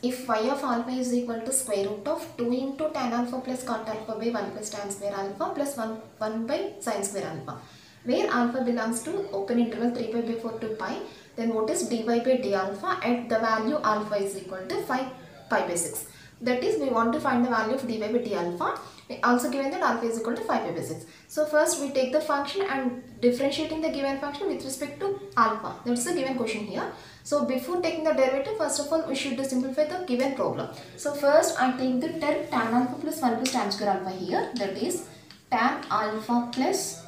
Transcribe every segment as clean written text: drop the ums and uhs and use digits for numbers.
if y of alpha is equal to square root of 2 into tan alpha plus cot alpha by 1 plus tan square alpha plus 1 by sin square alpha, where alpha belongs to open interval 3 pi by 4 to pi, then what is dy by d alpha at the value alpha is equal to 5 pi by 6. That is, we want to find the value of dy by d alpha, also given that alpha is equal to 5 pi by 6. So first we take the function and differentiating the given function with respect to alpha. That is the given question here. So before taking the derivative, first of all we should simplify the given problem. So first I take the term tan alpha plus 1 plus tan square alpha here, that is tan alpha plus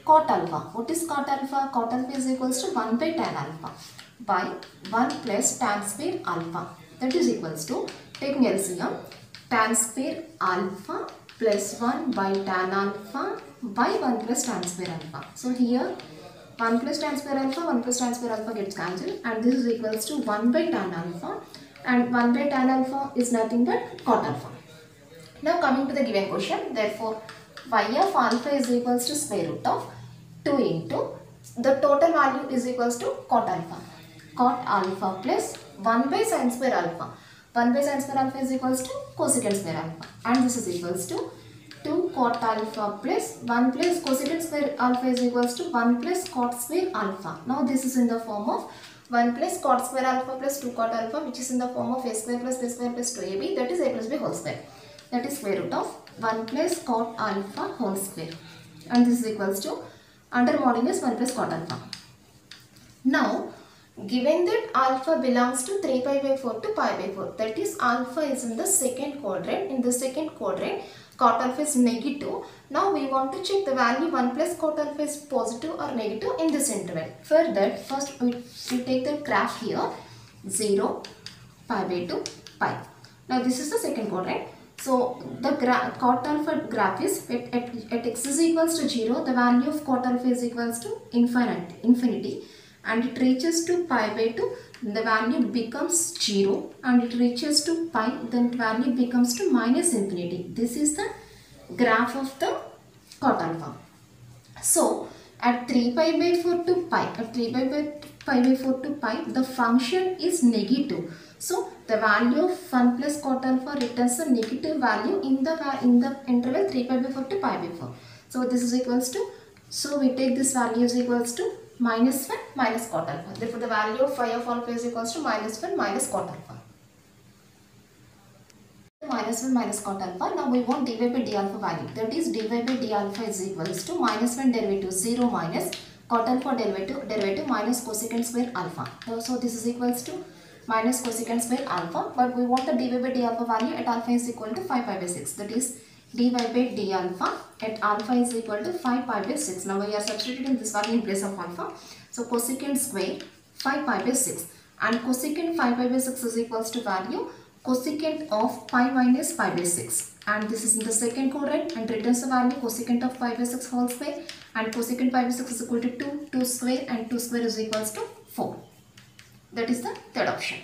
cot alpha. What is cot alpha? Cot alpha is equals to 1 by tan alpha by 1 plus tan square alpha. That is equals to, taking LCM, tan square alpha plus 1 by tan alpha by 1 plus tan square alpha. So here 1 plus tan square alpha, 1 plus tan square alpha gets cancelled, and this is equals to 1 by tan alpha, and 1 by tan alpha is nothing but cot alpha. Now coming to the given question, therefore y of alpha is equals to square root of 2 into the total value is equals to cot alpha. Cot alpha plus 1 by sin square alpha. 1 by sin square alpha is equals to cosecant square alpha, and this is equals to 2 cot alpha plus 1 plus cosecant square alpha is equals to 1 plus cot square alpha. Now this is in the form of 1 plus cot square alpha plus 2 cot alpha, which is in the form of a square plus b square plus 2ab, that is a plus b whole square. That is square root of 1 plus cot alpha whole square, and this is equals to under modulus 1 plus cot alpha. Now given that alpha belongs to 3 pi by 4 to pi by 4, that is alpha is in the second quadrant. In the second quadrant, cot alpha is negative. Now we want to check the value 1 plus cot alpha is positive or negative in this interval. For that, first we take the graph here, 0, pi by 2, pi. Now this is the second quadrant. So the cot alpha graph is at x is equals to 0, the value of cot alpha is equals to infinity, and it reaches to pi by 2, the value becomes 0, and it reaches to pi, then value becomes to minus infinity. This is the graph of the cot alpha. So at 3 pi by 4 to pi, the function is negative. So the value of 1 plus cot alpha returns a negative value in the interval 3 pi by 4 to pi by 4. So this is equals to, so we take this value is equals to minus 1 minus cot alpha. Therefore the value of phi of alpha is equals to minus 1 minus cot alpha. Minus 1 minus cot alpha. Now we want dy by d alpha value. That is dy by d alpha is equals to minus 1 derivative 0 minus cot alpha derivative minus cosecant square alpha. So this is equals to minus cosecant square alpha, but we want the dy by d alpha value at alpha is equal to 5 pi by 6. That is dy by d alpha at alpha is equal to 5 pi by 6. Now we are substituting this value in place of alpha. So cosecant square 5 pi by 6, and cosecant 5 pi by 6 is equals to value cosecant of pi minus pi by 6, and this is in the second quadrant and returns the value cosecant of pi by 6 whole square, and cosecant pi by 6 is equal to 2 square, and 2 square is equals to 4. That is the third option.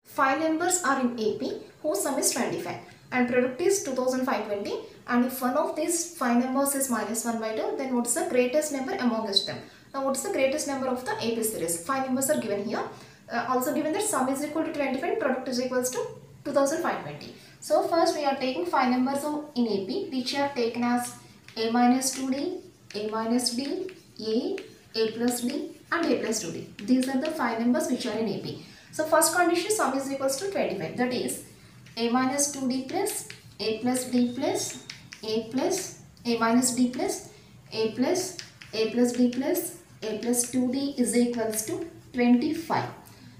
5 numbers are in AP whose sum is 25 and product is 2520, and if one of these 5 numbers is minus 1 by 2, then what is the greatest number amongst them? Now what is the greatest number of the AP series? 5 numbers are given here. Also given that sum is equal to 25 and product is equals to 2520. So first we are taking 5 numbers in AP which are taken as a minus 2d, a minus d, a plus d and a plus 2d. These are the 5 numbers which are in AP. So first condition, sum is equals to 25, that is a minus 2d plus a plus d plus a plus a minus d plus a plus d plus a plus 2d is equals to 25.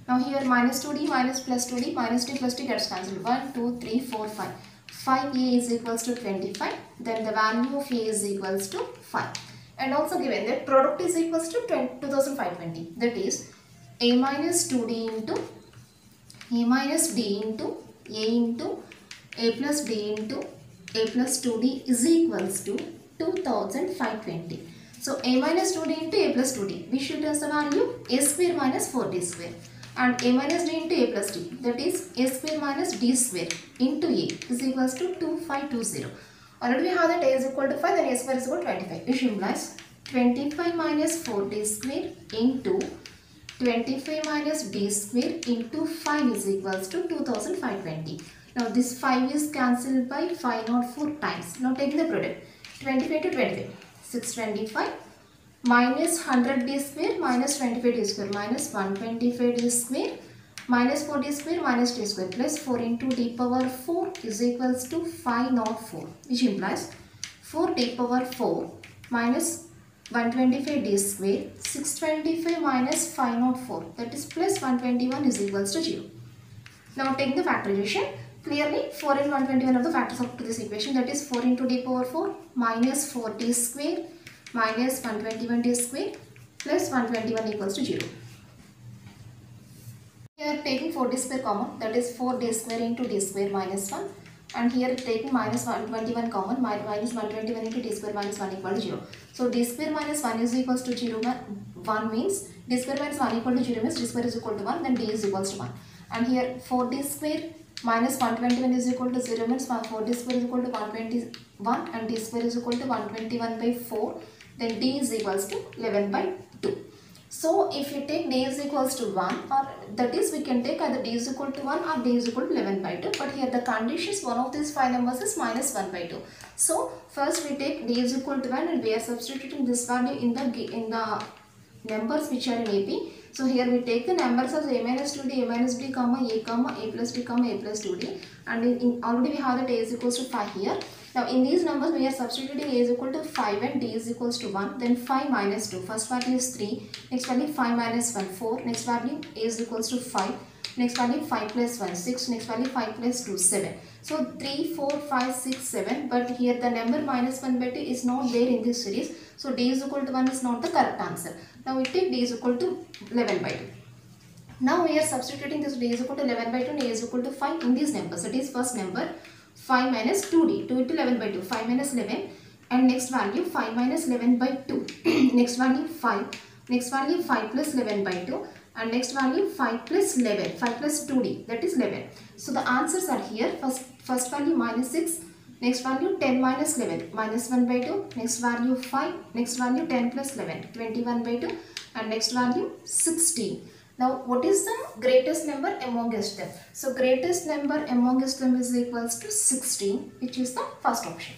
Now here minus 2d minus plus 2d minus d plus d gets cancelled. 1, 2, 3, 4, 5. 5a is equals to 25. Then the value of a is equals to 5. And also given that product is equals to 2520. That is a minus 2d into a minus d into a plus d into a plus 2d is equals to 2520. So a minus 2d into a plus 2d, we should have the value a square minus 4d square, and a minus d into a plus d, that is a square minus d square into a is equals to 2520. Already we have that a is equal to 5, then a square is equal to 25, which implies 25 minus 4d square into 25 minus d square into 5 is equals to 2520. Now this 5 is cancelled by 504 times. Now take the product. 25 to 25. 625 minus 100 d square minus 25 d square minus 125 d square minus 4 d square minus d square plus 4 into d power 4 is equals to 504, which implies 4 d power 4 minus 125 d square, 625 minus 504, that is plus 121 is equals to 0. Now take the factorization. Clearly 4 and 121 are the factors of this equation, that is 4 into d power 4 minus 4 d square minus 121 d square plus 121 equals to 0. Here taking 4 d square common, that is 4 d square into d square minus 1, and here taking minus 121 common, minus 121 into d square minus 1 equal to 0. So d square minus 1 is equals to 0, 1 means d square minus 1 equal to 0 means d square is equal to 1, then d is equals to 1. And here 4d square minus 121 is equal to 0 means 4d square is equal to 121 and d square is equal to 121 by 4, then d is equals to 11 by 2. So if you take d is equals to 1, or that is we can take either d is equal to 1 or d is equal to 11 by 2, but here the condition is one of these 5 numbers is minus 1 by 2. So first we take d is equal to 1 and we are substituting this value in the numbers which are in AP. So here we take the numbers as a minus 2d, a minus b, a plus d, a plus 2d, and already we have that a is equals to 5 here. Now in these numbers we are substituting a is equal to 5 and d is equals to 1, then 5 minus 2, first value is 3, next value 5 minus 1, 4, next value a is equals to 5, next value 5 plus 1, 6, next value 5 plus 2, 7. So 3, 4, 5, 6, 7, but here the number minus 1 by 2 is not there in this series. So d is equal to 1 is not the correct answer. Now we take d is equal to 11 by 2. Now we are substituting this d is equal to 11 by 2 and a is equal to 5 in these numbers. That is first number 5 minus 2d, 2 into 11 by 2, 5 minus 11, and next value 5 minus 11 by 2, next value 5, next value 5 plus 11 by 2, and next value 5 plus 11, 5 plus 2d, that is 11. So the answers are here. First value minus 6, next value 10 minus 11, minus 1 by 2, next value 5, next value 10 plus 11, 21 by 2, and next value 16. Now what is the greatest number amongst them? So greatest number amongst them is equals to 16, which is the first option.